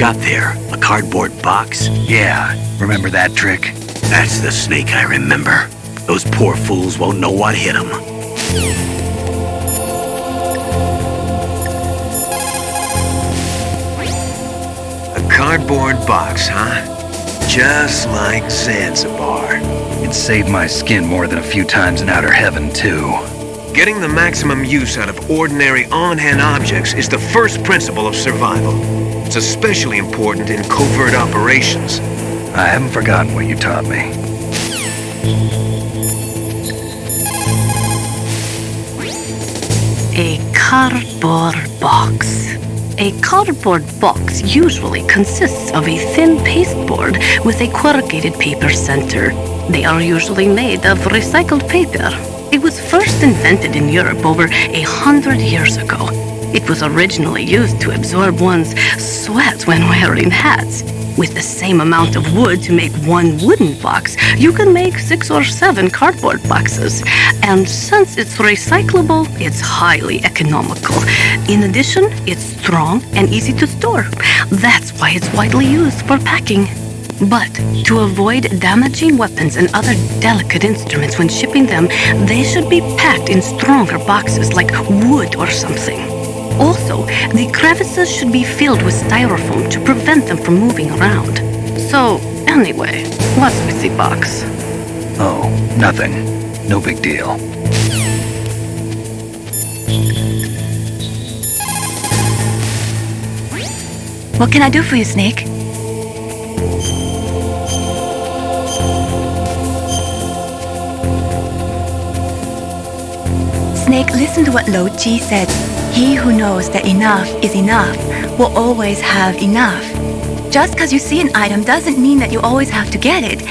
got there? A cardboard box? Yeah, remember that trick? That's the Snake I remember. Those poor fools won't know what hit them. A cardboard box, huh? Just like Zanzibar. It saved my skin more than a few times in outer heaven, too. Getting the maximum use out of ordinary on-hand objects is the first principle of survival. It's especially important in covert operations. I haven't forgotten what you taught me. A cardboard box. A cardboard box usually consists of a thin pasteboard with a corrugated paper center. They are usually made of recycled paper. It was first invented in Europe over 100 years ago. It was originally used to absorb one's sweat when wearing hats. With the same amount of wood to make one wooden box, you can make 6 or 7 cardboard boxes. And since it's recyclable, it's highly economical. In addition, it's strong and easy to store. That's why it's widely used for packing. But to avoid damaging weapons and other delicate instruments when shipping them, they should be packed in stronger boxes like wood or something. Also, the crevices should be filled with styrofoam to prevent them from moving around. So, anyway, what's with the box? Oh, nothing. No big deal. What can I do for you, Snake? Snake, listen to what Lo Ji said. He who knows that enough is enough will always have enough. Just because you see an item doesn't mean that you always have to get it.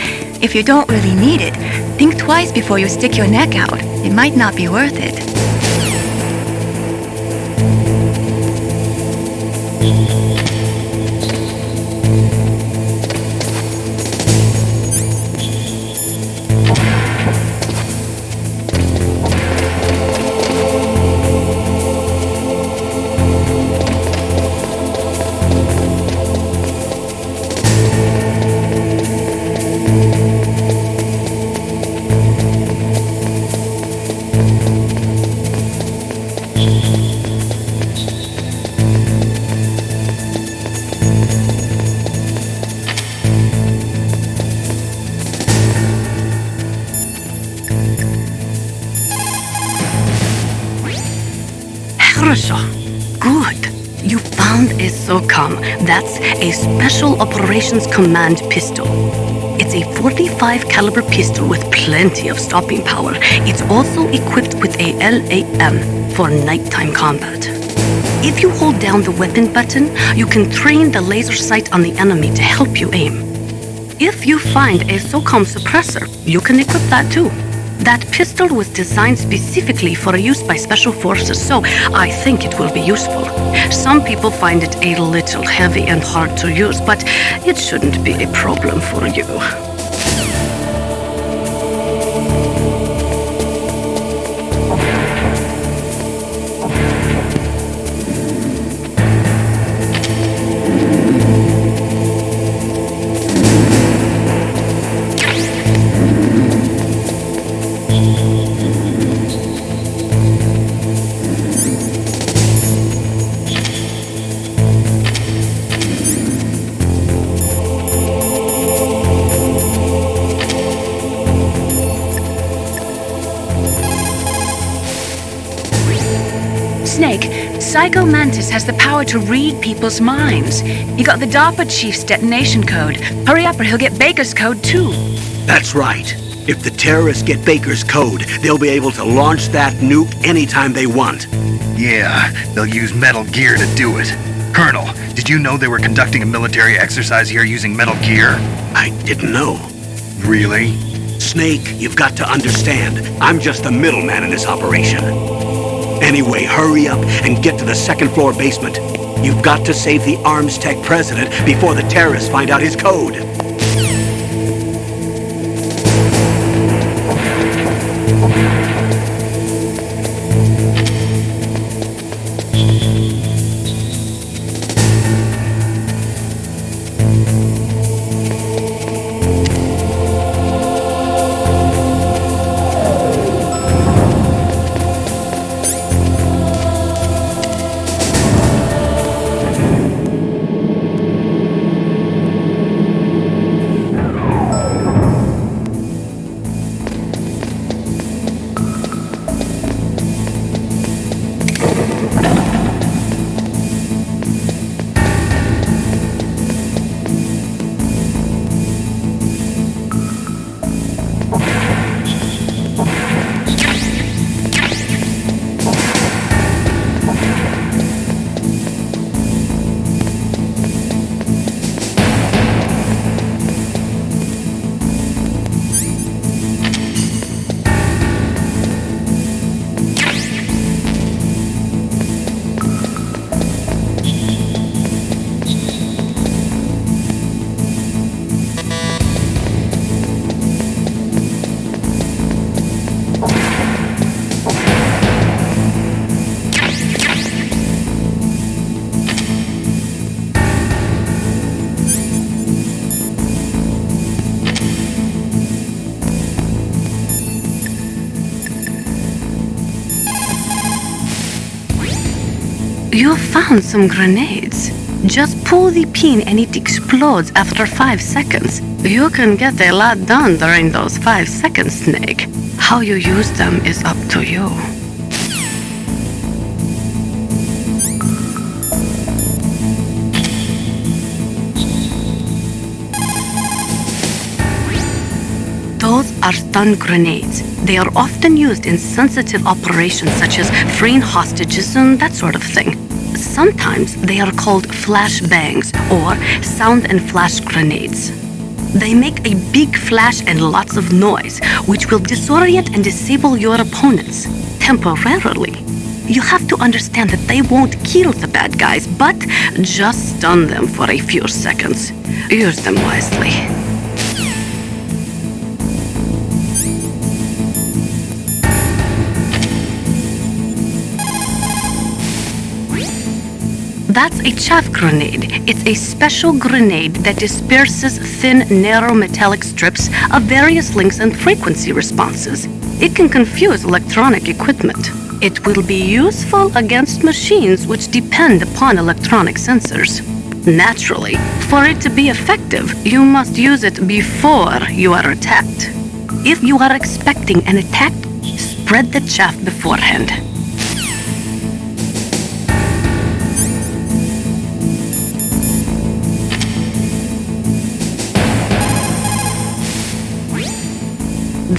If you don't really need it, think twice before you stick your neck out. It might not be worth it. Good. You found a SOCOM. That's a Special Operations Command pistol. It's a 45 caliber pistol with plenty of stopping power. It's also equipped with a LAM for nighttime combat. If you hold down the weapon button, you can train the laser sight on the enemy to help you aim. If you find a SOCOM suppressor, you can equip that too. That pistol was designed specifically for use by special forces, so I think it will be useful. Some people find it a little heavy and hard to use, but it shouldn't be a problem for you. Snake, Psycho Mantis has the power to read people's minds. He got the DARPA chief's detonation code. Hurry up or he'll get Baker's code too. That's right. If the terrorists get Baker's code, they'll be able to launch that nuke anytime they want. Yeah, they'll use Metal Gear to do it. Colonel, did you know they were conducting a military exercise here using Metal Gear? I didn't know. Really? Snake, you've got to understand. I'm just the middleman in this operation. Anyway, hurry up and get to the second-floor basement. You've got to save the ArmsTech president before the terrorists find out his code. You found some grenades. Just pull the pin and it explodes after 5 seconds. You can get a lot done during those 5 seconds, Snake. How you use them is up to you. Those are stun grenades. They are often used in sensitive operations such as freeing hostages and that sort of thing. Sometimes they are called flash bangs or sound and flash grenades. They make a big flash and lots of noise, which will disorient and disable your opponents temporarily. You have to understand that they won't kill the bad guys, but just stun them for a few seconds. Use them wisely. That's a chaff grenade. It's a special grenade that disperses thin, narrow metallic strips of various lengths and frequency responses. It can confuse electronic equipment. It will be useful against machines which depend upon electronic sensors. Naturally, for it to be effective, you must use it before you are attacked. If you are expecting an attack, spread the chaff beforehand.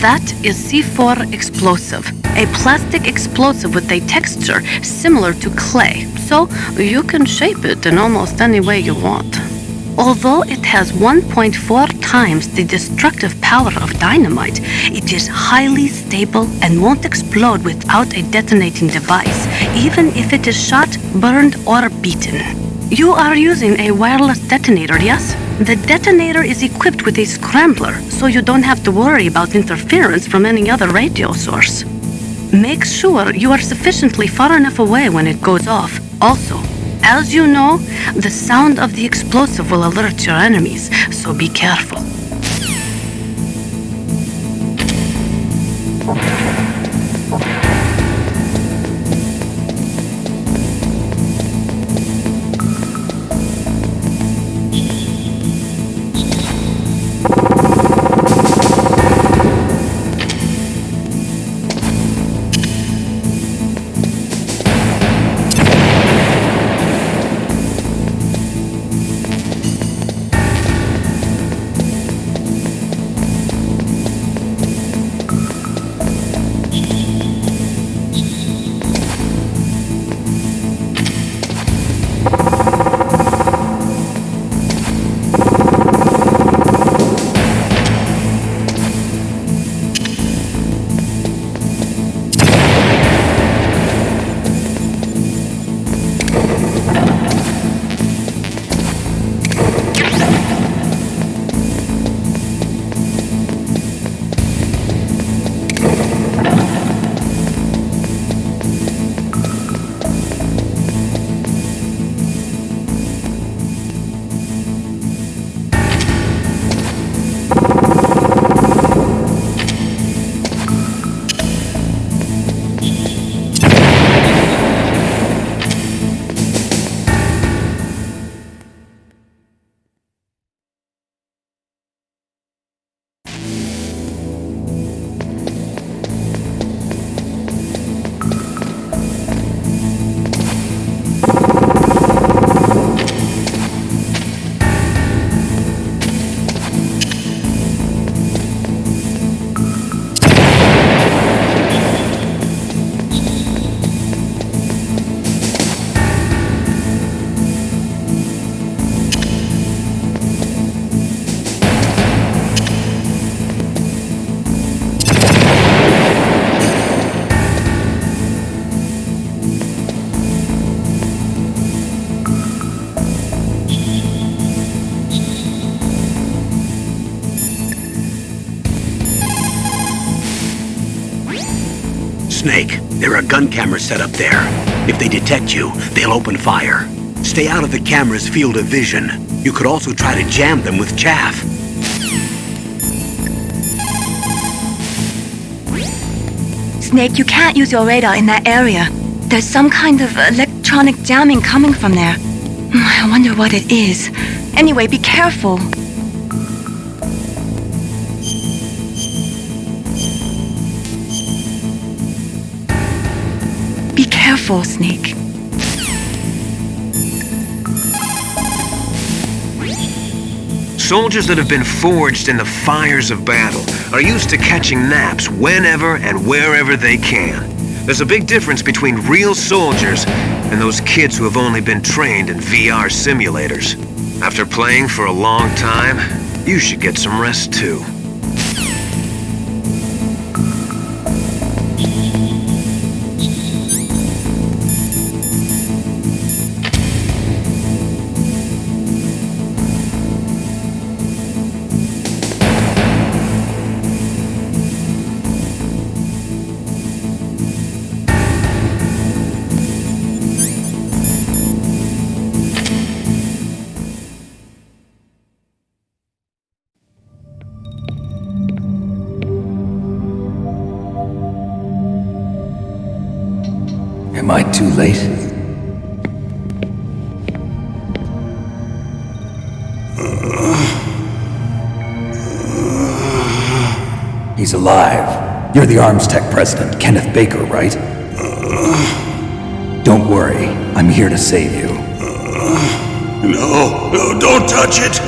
That is C4 explosive, a plastic explosive with a texture similar to clay, so you can shape it in almost any way you want. Although it has 1.4 times the destructive power of dynamite, it is highly stable and won't explode without a detonating device, even if it is shot, burned, or beaten. You are using a wireless detonator, yes? The detonator is equipped with a scrambler, so you don't have to worry about interference from any other radio source. Make sure you are sufficiently far enough away when it goes off. Also, as you know, the sound of the explosive will alert your enemies, so be careful. Snake, there are gun cameras set up there. If they detect you, they'll open fire. Stay out of the camera's field of vision. You could also try to jam them with chaff. Snake, you can't use your radar in that area. There's some kind of electronic jamming coming from there. I wonder what it is. Anyway, be careful. Be careful, Snake. Soldiers that have been forged in the fires of battle are used to catching naps whenever and wherever they can. There's a big difference between real soldiers and those kids who have only been trained in VR simulators. After playing for a long time, you should get some rest too. Am I too late? He's alive. You're the ArmsTech president, Kenneth Baker, right? Don't worry, I'm here to save you. No, don't touch it!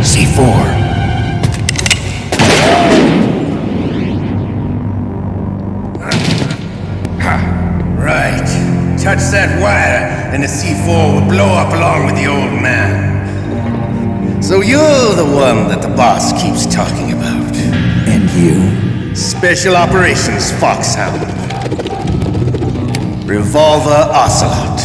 C4. Right. Touch that wire, and the C4 will blow up along with the old man. So you're the one that the boss keeps talking about. And you? Special Operations Foxhound. Revolver Ocelot.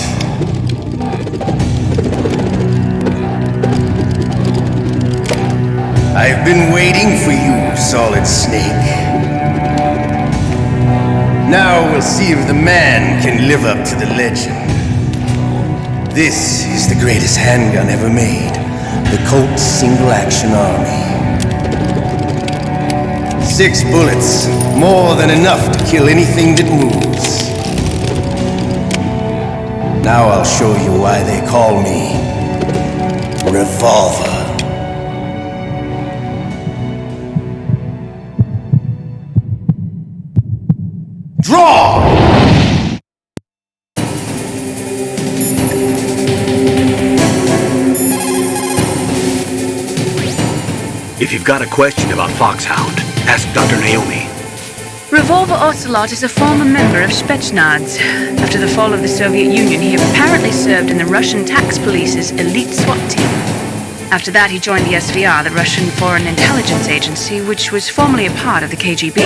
I've been waiting for you, Solid Snake. Now we'll see if the man can live up to the legend. This is the greatest handgun ever made. The Colt Single Action Army. 6 bullets, more than enough to kill anything that moves. Now I'll show you why they call me Revolver. Draw! If you've got a question about Foxhound, ask Dr. Naomi. Revolver Ocelot is a former member of Spetsnaz. After the fall of the Soviet Union, he apparently served in the Russian tax police's elite SWAT team. After that, he joined the SVR, the Russian Foreign Intelligence Agency, which was formerly a part of the KGB.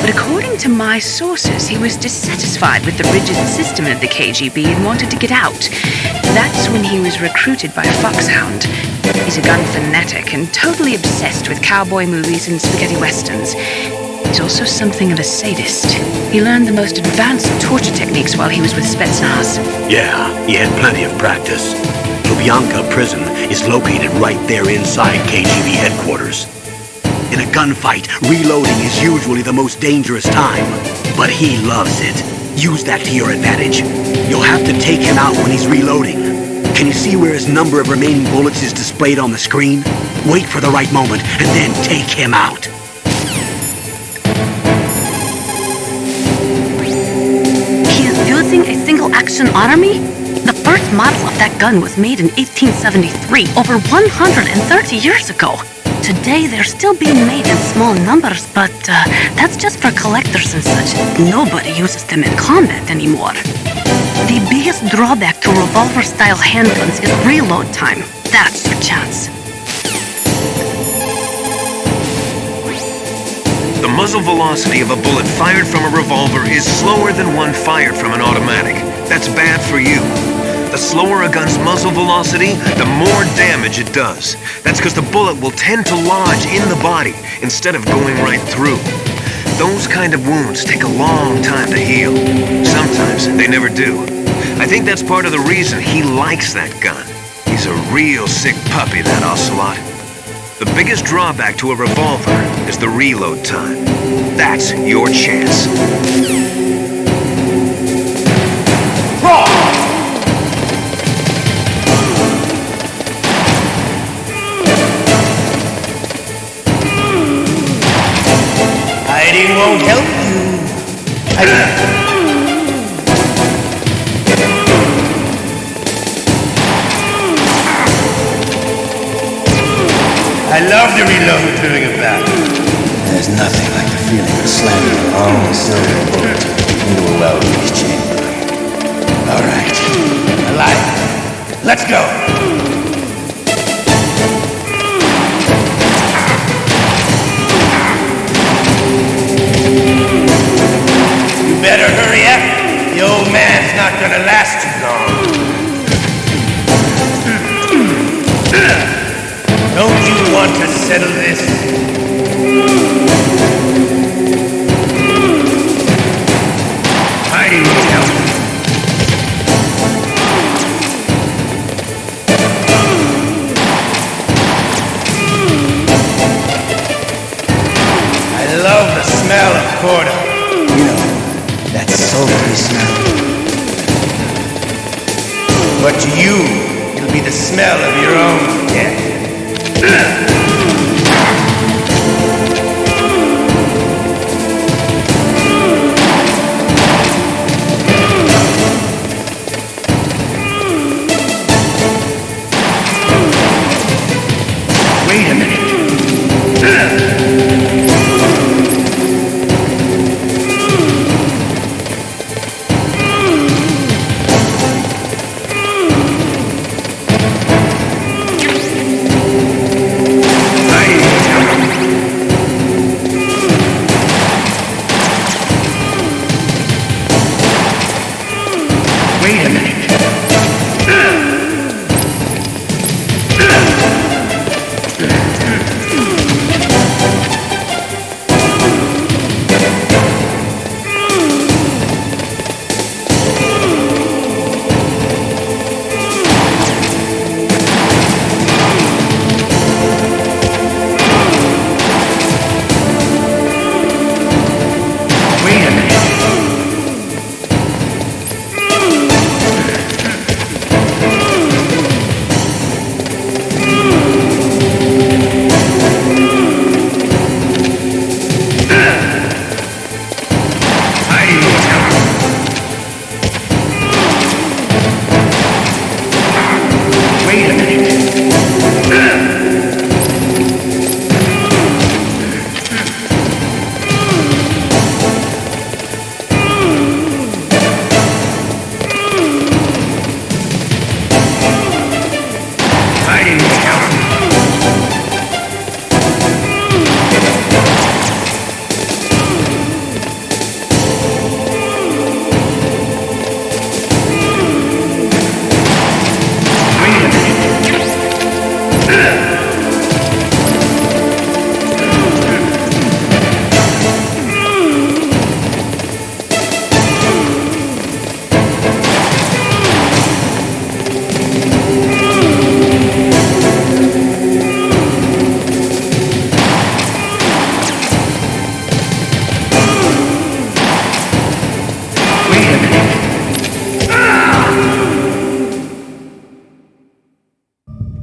But according to my sources, he was dissatisfied with the rigid system of the KGB and wanted to get out. That's when he was recruited by a foxhound. He's a gun fanatic and totally obsessed with cowboy movies and spaghetti westerns. He's also something of a sadist. He learned the most advanced torture techniques while he was with Spetsnaz. Yeah, he had plenty of practice. Lubyanka prison is located right there inside KGB headquarters. In a gunfight, reloading is usually the most dangerous time, but he loves it. Use that to your advantage. You'll have to take him out when he's reloading. Can you see where his number of remaining bullets is displayed on the screen? Wait for the right moment, and then take him out. He is using a single-action army? The first model of that gun was made in 1873, over 130 years ago. Today, they're still being made in small numbers, but that's just for collectors and such. Nobody uses them in combat anymore. The biggest drawback to revolver-style handguns is reload time. That's your chance. The muzzle velocity of a bullet fired from a revolver is slower than one fired from an automatic. That's bad for you. The slower a gun's muzzle velocity, the more damage it does. That's because the bullet will tend to lodge in the body instead of going right through. Those kind of wounds take a long time to heal. Sometimes they never do. I think that's part of the reason he likes that gun. He's a real sick puppy, that Ocelot. The biggest drawback to a revolver is the reload time. That's your chance. Standing won't help you. I love to reload during a battle. There's nothing like the feeling of slamming a long silver bullet into a well-used chamber. All right, alive. Let's go. You better hurry up. The old man's not gonna last too long. Don't you want to settle this? Hiding hotel. I love the smell of corda. You know, that sultry smell. But to you, it'll be the smell of your own death. Wait a minute.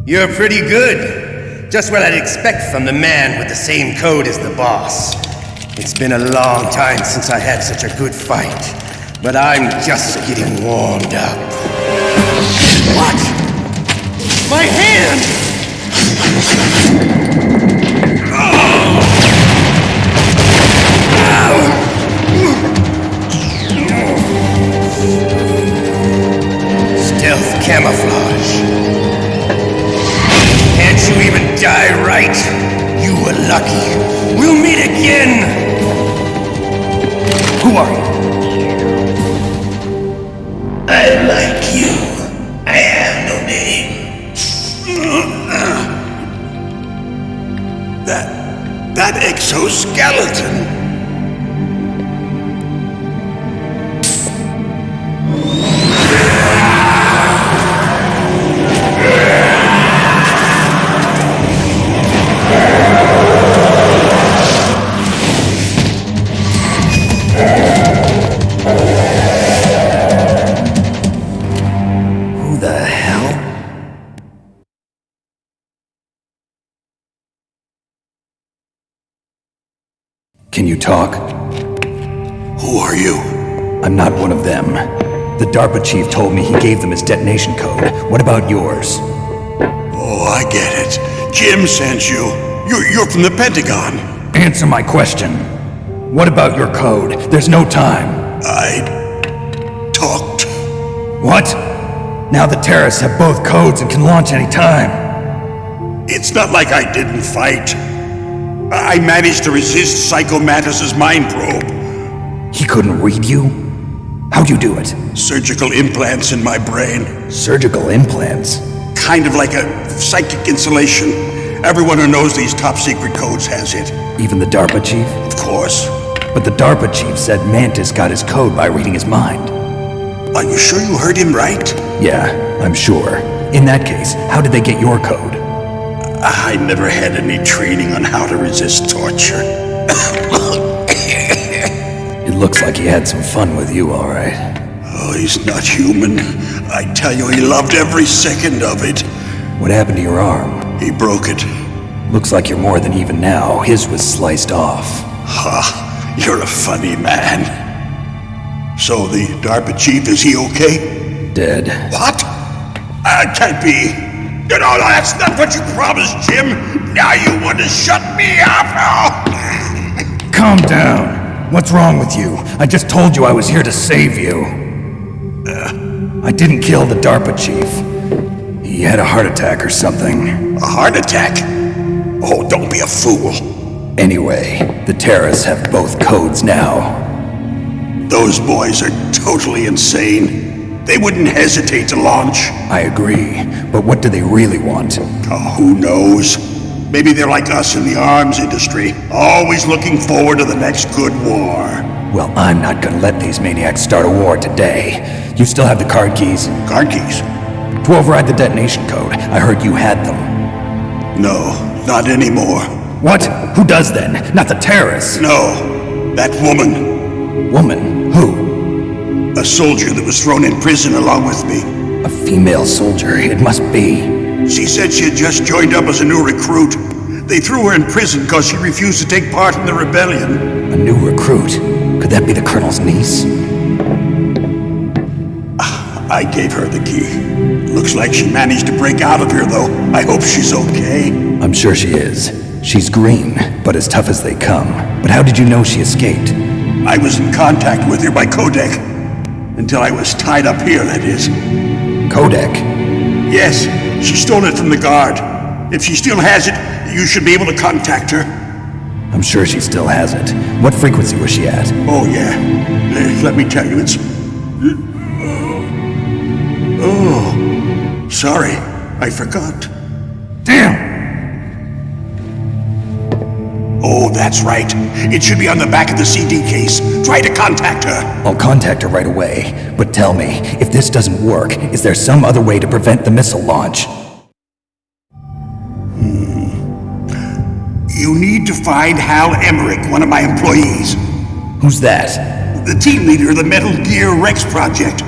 You're pretty good. Just what I'd expect from the man with the same code as the boss. It's been a long time since I had such a good fight, but I'm just getting warmed up. What? My hand! Stealth camouflage. Can't you even die right? You were lucky. We'll meet again! Who are you? I like you. I have no name. That exoskeleton. Can you talk? Who are you? I'm not one of them. The DARPA chief told me he gave them his detonation code. What about yours? Oh, I get it. Jim sent you. You're from the Pentagon. Answer my question. What about your code? There's no time. I talked. What? Now the terrorists have both codes and can launch any time. It's not like I didn't fight. I managed to resist Psycho Mantis's mind probe. He couldn't read you? How'd you do it? Surgical implants in my brain. Surgical implants? Kind of like a psychic insulation. Everyone who knows these top secret codes has it. Even the DARPA chief? Of course. But the DARPA chief said Mantis got his code by reading his mind. Are you sure you heard him right? Yeah, I'm sure. In that case, how did they get your code? I never had any training on how to resist torture. It looks like he had some fun with you, all right. Oh, he's not human. I tell you, he loved every second of it. What happened to your arm? He broke it. Looks like you're more than even now. His was sliced off. Ha, you're a funny man. So the DARPA chief, is he okay? Dead. What? Can't be. You know, that's not what you promised, Jim. Now you want to shut me up? Oh. Calm down. What's wrong with you? I just told you I was here to save you. I didn't kill the DARPA chief. He had a heart attack or something. A heart attack? Oh, don't be a fool. Anyway, the terrorists have both codes now. Those boys are totally insane. They wouldn't hesitate to launch. I agree, but what do they really want? Oh, who knows? Maybe they're like us in the arms industry, always looking forward to the next good war. Well, I'm not gonna let these maniacs start a war today. You still have the card keys? Card keys? To override the detonation code. I heard you had them. No, not anymore. What? Who does then? Not the terrorists? No, that woman. Woman? Who? A soldier that was thrown in prison along with me. A female soldier, it must be. She said she had just joined up as a new recruit. They threw her in prison because she refused to take part in the rebellion. A new recruit? Could that be the Colonel's niece? I gave her the key. Looks like she managed to break out of here, though. I hope she's okay. I'm sure she is. She's green, but as tough as they come. But how did you know she escaped? I was in contact with her by codec. Until I was tied up here, that is. Codec? Yes, she stole it from the guard. If she still has it, you should be able to contact her. I'm sure she still has it. What frequency was she at? Oh, yeah. Let me tell you, it's... Oh, sorry. I forgot. Damn! Oh, that's right. It should be on the back of the CD case. Try to contact her. I'll contact her right away. But tell me, if this doesn't work, is there some other way to prevent the missile launch? You need to find Hal Emmerich, one of my employees. Who's that? The team leader of the Metal Gear Rex project.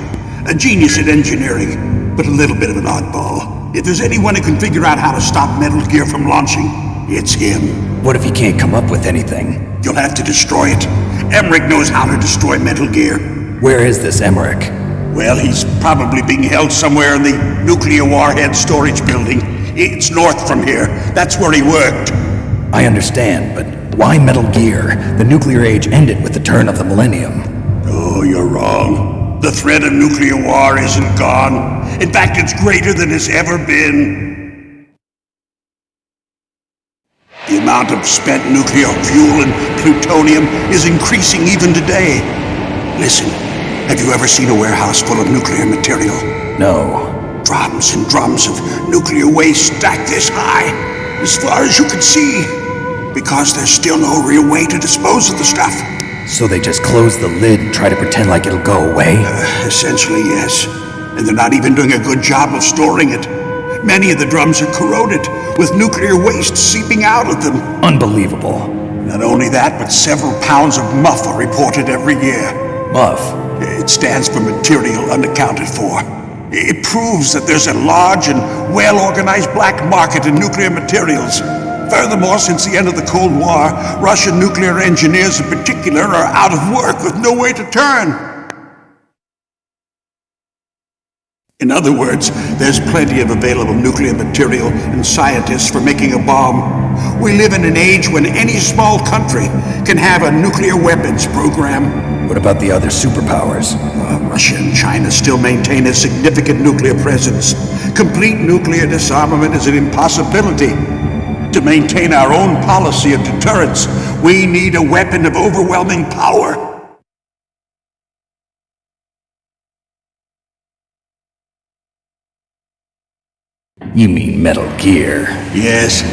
A genius at engineering, but a little bit of an oddball. If there's anyone who can figure out how to stop Metal Gear from launching, it's him. What if he can't come up with anything? You'll have to destroy it. Emmerich knows how to destroy Metal Gear. Where is this Emmerich? Well, he's probably being held somewhere in the nuclear warhead storage building. It's north from here. That's where he worked. I understand, but why Metal Gear? The nuclear age ended with the turn of the millennium. Oh, you're wrong. The threat of nuclear war isn't gone. In fact, it's greater than it's ever been. The amount of spent nuclear fuel and plutonium is increasing even today. Listen, have you ever seen a warehouse full of nuclear material? No. Drums and drums of nuclear waste stacked this high, as far as you can see, because there's still no real way to dispose of the stuff. So they just close the lid and try to pretend like it'll go away? Essentially, yes. And they're not even doing a good job of storing it. Many of the drums are corroded, with nuclear waste seeping out of them. Unbelievable. Not only that, but several pounds of MUF are reported every year. MUF? It stands for material unaccounted for. It proves that there's a large and well-organized black market in nuclear materials. Furthermore, since the end of the Cold War, Russian nuclear engineers in particular are out of work with no way to turn. In other words, there's plenty of available nuclear material and scientists for making a bomb. We live in an age when any small country can have a nuclear weapons program. What about the other superpowers? Russia and China still maintain a significant nuclear presence. Complete nuclear disarmament is an impossibility. To maintain our own policy of deterrence, we need a weapon of overwhelming power. You mean Metal Gear? Yes.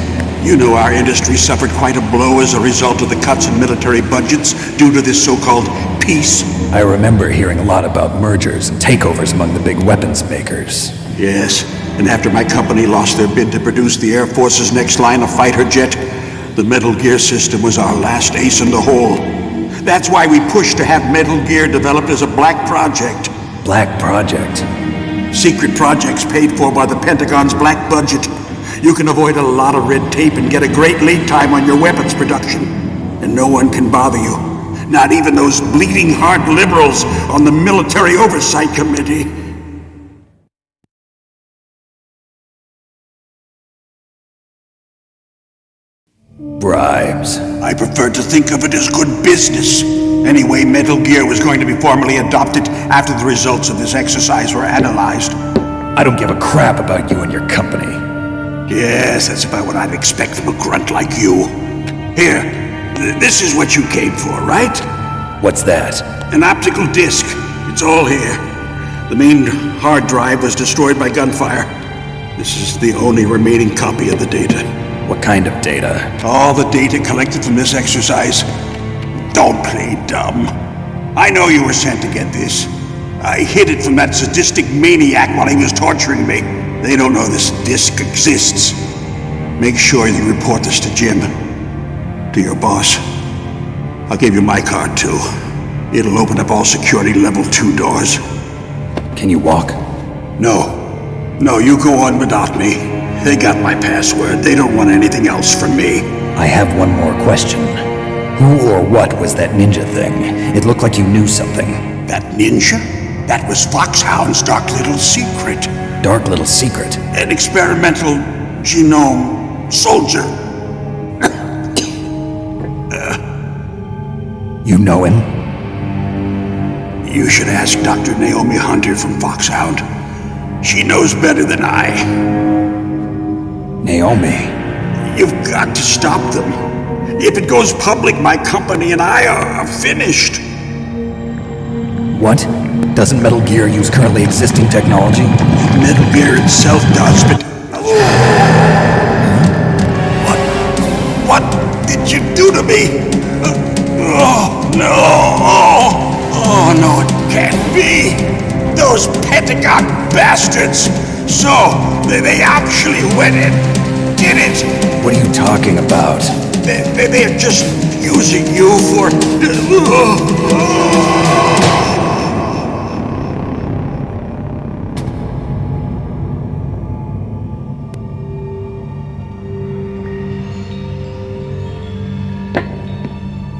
You know our industry suffered quite a blow as a result of the cuts in military budgets due to this so-called peace. I remember hearing a lot about mergers and takeovers among the big weapons makers. Yes, and after my company lost their bid to produce the Air Force's next line of fighter jet, the Metal Gear system was our last ace in the hole. That's why we pushed to have Metal Gear developed as a black project. Black project? Secret projects paid for by the Pentagon's black budget. You can avoid a lot of red tape and get a great lead time on your weapons production. And no one can bother you. Not even those bleeding heart liberals on the Military Oversight Committee. Bribes. I prefer to think of it as good business. Anyway, Metal Gear was going to be formally adopted after the results of this exercise were analyzed. I don't give a crap about you and your company. Yes, that's about what I'd expect from a grunt like you. Here, this is what you came for, right? What's that? An optical disc. It's all here. The main hard drive was destroyed by gunfire. This is the only remaining copy of the data. What kind of data? All the data collected from this exercise. Don't play dumb. I know you were sent to get this. I hid it from that sadistic maniac while he was torturing me. They don't know this disc exists. Make sure you report this to Jim. To your boss. I'll give you my card too. It'll open up all security level 2 doors. Can you walk? No. No, you go on without me. They got my password. They don't want anything else from me. I have one more question. Who or what was that ninja thing? It looked like you knew something. That ninja? That was Foxhound's dark little secret. Dark little secret? An experimental genome soldier. You know him? You should ask Dr. Naomi Hunter from Foxhound. She knows better than I. Naomi? You've got to stop them. If it goes public, my company and I are finished. What? Doesn't Metal Gear use currently existing technology? Metal Gear itself does, but... What did you do to me? Oh, no. Oh, no, it can't be. Those Pentagon bastards. So, they actually went and did it. What are you talking about? They're just using you for...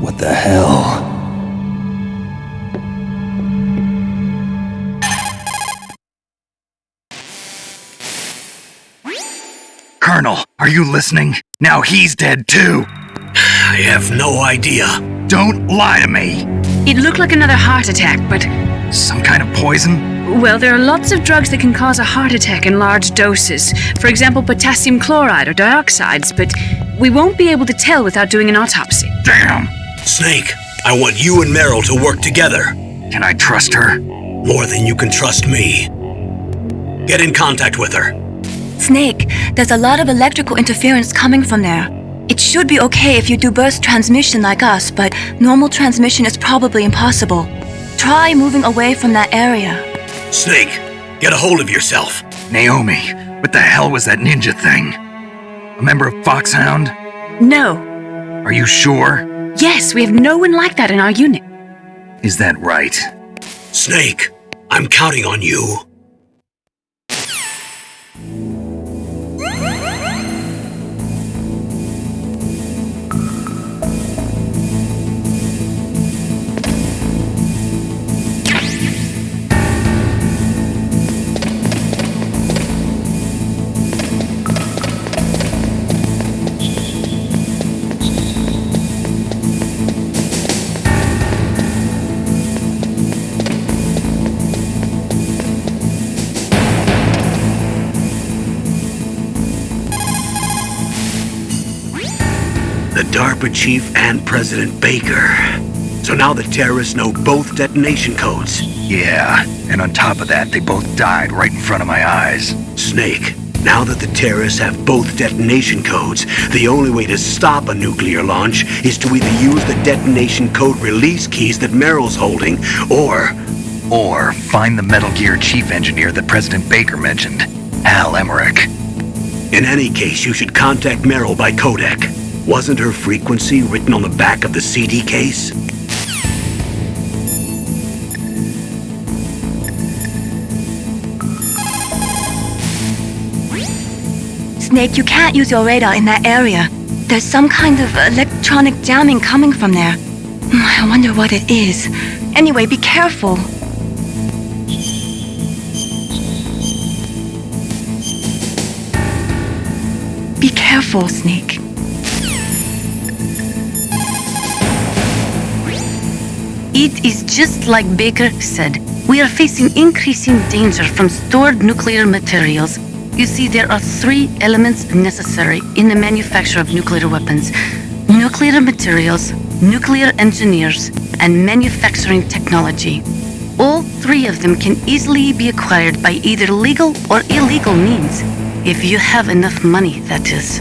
What the hell? Colonel, are you listening? Now he's dead too. I have no idea. Don't lie to me. It looked like another heart attack, but... Some kind of poison? Well, there are lots of drugs that can cause a heart attack in large doses. For example, potassium chloride or dioxides, but we won't be able to tell without doing an autopsy. Damn! Snake, I want you and Meryl to work together. Can I trust her? More than you can trust me. Get in contact with her. Snake, there's a lot of electrical interference coming from there. It should be okay if you do burst transmission like us, but normal transmission is probably impossible. Try moving away from that area. Snake, get a hold of yourself. Naomi, what the hell was that ninja thing? A member of Foxhound? No. Are you sure? Yes, we have no one like that in our unit. Is that right? Snake, I'm counting on you. The DARPA chief and President Baker. So now the terrorists know both detonation codes. Yeah, and on top of that, they both died right in front of my eyes. Snake, now that the terrorists have both detonation codes, the only way to stop a nuclear launch is to either use the detonation code release keys that Meryl's holding, Or find the Metal Gear chief engineer that President Baker mentioned, Hal Emmerich. In any case, you should contact Meryl by codec. Wasn't her frequency written on the back of the CD case? Snake, you can't use your radar in that area. There's some kind of electronic jamming coming from there. I wonder what it is. Anyway, be careful. Be careful, Snake. It is just like Baker said. We are facing increasing danger from stored nuclear materials. You see, there are 3 elements necessary in the manufacture of nuclear weapons: nuclear materials, nuclear engineers, and manufacturing technology. All 3 of them can easily be acquired by either legal or illegal means. If you have enough money, that is.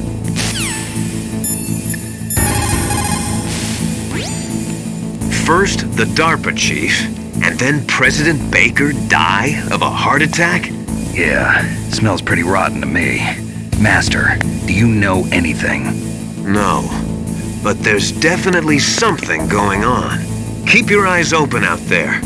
First, the DARPA chief, and then President Baker die of a heart attack? Yeah, smells pretty rotten to me. Master, do you know anything? No, but there's definitely something going on. Keep your eyes open out there.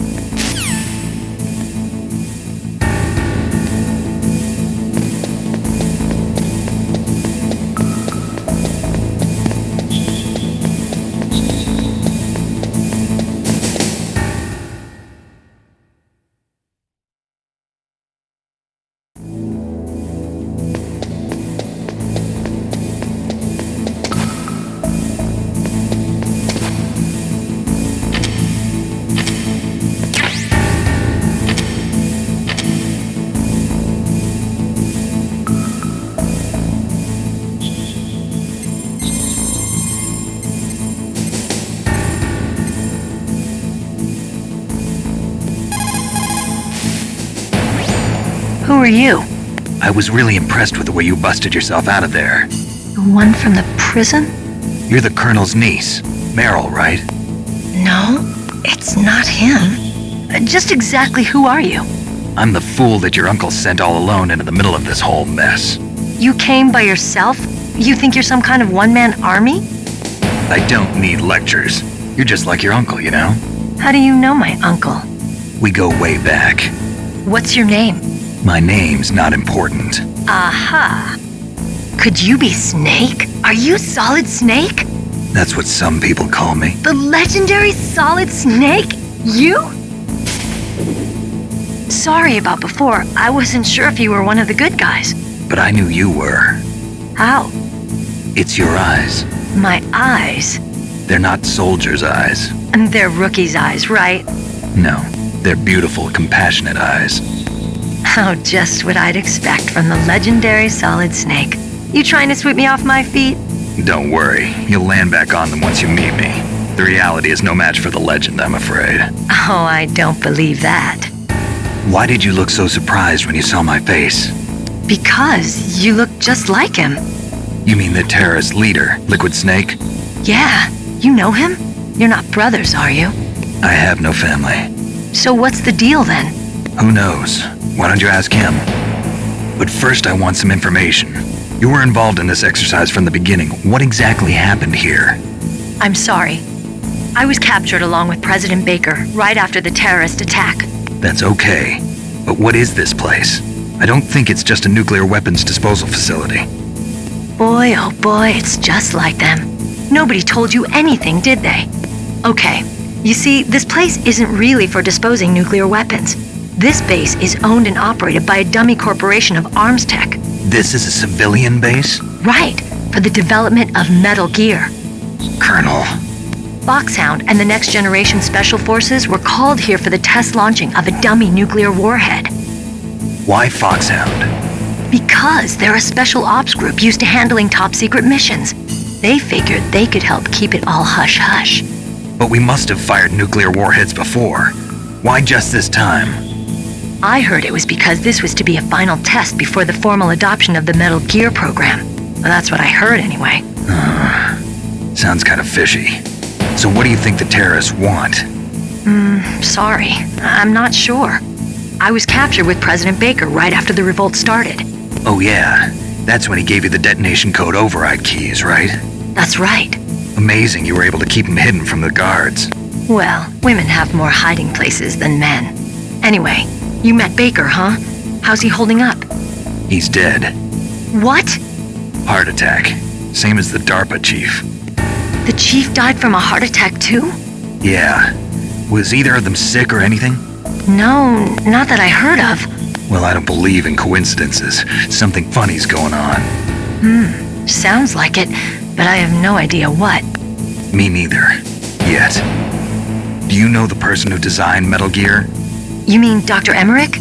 Who are you? I was really impressed with the way you busted yourself out of there. The one from the prison? You're the Colonel's niece, Meryl, right? No, it's not him. Just exactly who are you? I'm the fool that your uncle sent all alone into the middle of this whole mess. You came by yourself? You think you're some kind of one-man army? I don't need lectures. You're just like your uncle, you know? How do you know my uncle? We go way back. What's your name? My name's not important. Aha. Could you be Snake? Are you Solid Snake? That's what some people call me. The legendary Solid Snake? You? Sorry about before. I wasn't sure if you were one of the good guys. But I knew you were. How? It's your eyes. My eyes? They're not soldiers' eyes. And they're rookies' eyes, right? No, they're beautiful, compassionate eyes. Oh, just what I'd expect from the legendary Solid Snake. You trying to sweep me off my feet? Don't worry, you'll land back on them once you meet me. The reality is no match for the legend, I'm afraid. Oh, I don't believe that. Why did you look so surprised when you saw my face? Because you look just like him. You mean the terrorist leader, Liquid Snake? Yeah, you know him? You're not brothers, are you? I have no family. So what's the deal then? Who knows? Why don't you ask him? But first I want some information. You were involved in this exercise from the beginning. What exactly happened here? I'm sorry. I was captured along with President Baker right after the terrorist attack. That's okay. But what is this place? I don't think it's just a nuclear weapons disposal facility. Boy, oh boy, it's just like them. Nobody told you anything, did they? Okay, you see, this place isn't really for disposing nuclear weapons. This base is owned and operated by a dummy corporation of ArmsTech. This is a civilian base? Right, for the development of Metal Gear. Colonel. Foxhound and the Next Generation Special Forces were called here for the test launching of a dummy nuclear warhead. Why Foxhound? Because they're a special ops group used to handling top secret missions. They figured they could help keep it all hush-hush. But we must have fired nuclear warheads before. Why just this time? I heard it was because this was to be a final test before the formal adoption of the Metal Gear program. Well, that's what I heard anyway. Sounds kind of fishy. So what do you think the terrorists want? Sorry. I'm not sure. I was captured with President Baker right after the revolt started. Oh yeah, that's when he gave you the detonation code override keys, right? That's right. Amazing you were able to keep him hidden from the guards. Well, women have more hiding places than men. Anyway, you met Baker, huh? How's he holding up? He's dead. What? Heart attack. Same as the DARPA chief. The chief died from a heart attack too? Yeah. Was either of them sick or anything? No, not that I heard of. Well, I don't believe in coincidences. Something funny's going on. Sounds like it, but I have no idea what. Me neither. Yet. Do you know the person who designed Metal Gear? You mean Dr. Emmerich?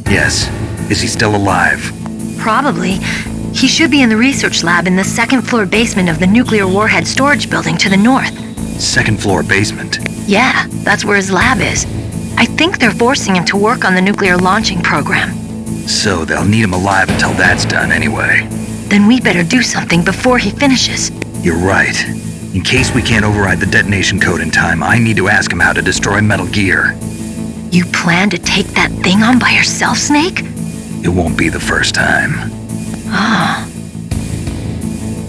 Yes. Is he still alive? Probably. He should be in the research lab in the second-floor basement of the nuclear warhead storage building to the north. Second floor basement? Yeah, that's where his lab is. I think they're forcing him to work on the nuclear launching program. So they'll need him alive until that's done anyway. Then we better do something before he finishes. You're right. In case we can't override the detonation code in time, I need to ask him how to destroy Metal Gear. You plan to take that thing on by yourself, Snake? It won't be the first time. Ah.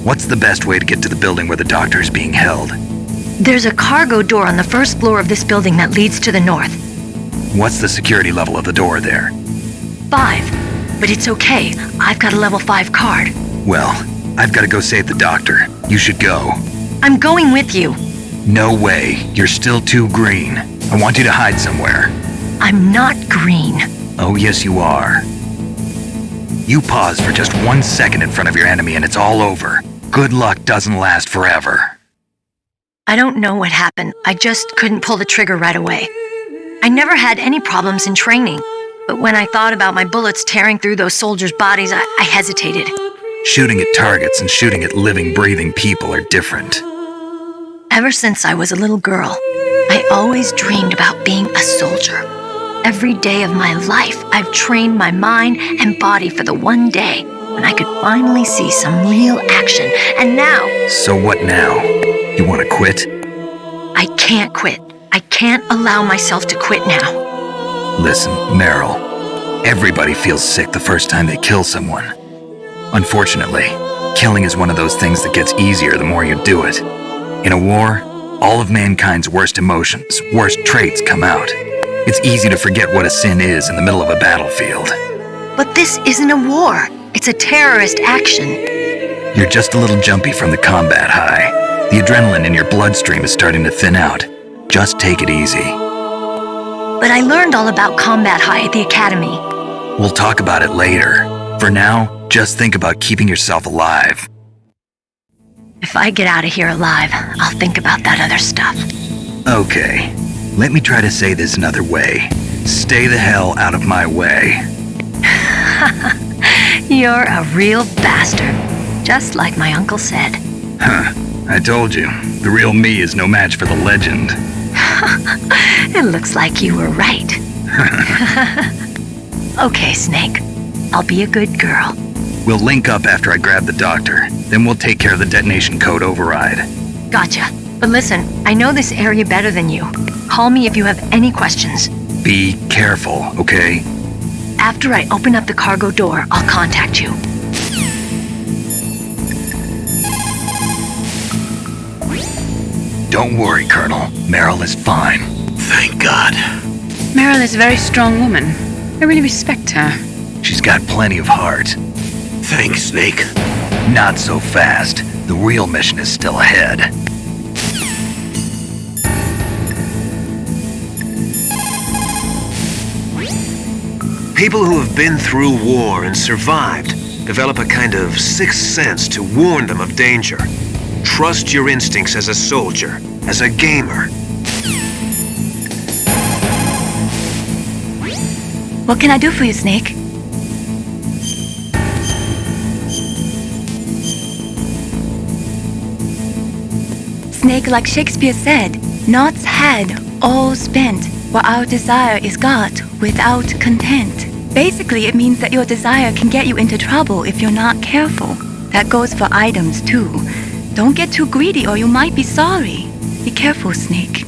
What's the best way to get to the building where the doctor is being held? There's a cargo door on the first floor of this building that leads to the north. What's the security level of the door there? 5. But it's okay. I've got a level 5 card. Well, I've got to go save the doctor. You should go. I'm going with you. No way. You're still too green. I want you to hide somewhere. I'm not green. Oh, yes, you are. You pause for just 1 second in front of your enemy and it's all over. Good luck doesn't last forever. I don't know what happened. I just couldn't pull the trigger right away. I never had any problems in training, but when I thought about my bullets tearing through those soldiers' bodies, I hesitated. Shooting at targets and shooting at living, breathing people are different. Ever since I was a little girl, I always dreamed about being a soldier. Every day of my life, I've trained my mind and body for the one day when I could finally see some real action, and now... So what now? You want to quit? I can't quit. I can't allow myself to quit now. Listen, Meryl, everybody feels sick the first time they kill someone. Unfortunately, killing is one of those things that gets easier the more you do it. In a war, all of mankind's worst emotions, worst traits come out. It's easy to forget what a sin is in the middle of a battlefield. But this isn't a war. It's a terrorist action. You're just a little jumpy from the combat high. The adrenaline in your bloodstream is starting to thin out. Just take it easy. But I learned all about combat high at the academy. We'll talk about it later. For now, just think about keeping yourself alive. If I get out of here alive, I'll think about that other stuff. Okay. Let me try to say this another way. Stay the hell out of my way. You're a real bastard. Just like my uncle said. Huh. I told you. The real me is no match for the legend. It looks like you were right. Okay, Snake. I'll be a good girl. We'll link up after I grab the doctor. Then we'll take care of the detonation code override. Gotcha. But listen, I know this area better than you. Call me if you have any questions. Be careful, okay? After I open up the cargo door, I'll contact you. Don't worry, Colonel. Meryl is fine. Thank God. Meryl is a very strong woman. I really respect her. She's got plenty of heart. Thanks, Snake. Not so fast. The real mission is still ahead. People who have been through war and survived develop a kind of sixth sense to warn them of danger. Trust your instincts as a soldier, as a gamer. What can I do for you, Snake? Snake, like Shakespeare said, naught's had, all spent, while our desire is got without content. Basically, it means that your desire can get you into trouble if you're not careful. That goes for items too. Don't get too greedy or you might be sorry. Be careful, Snake.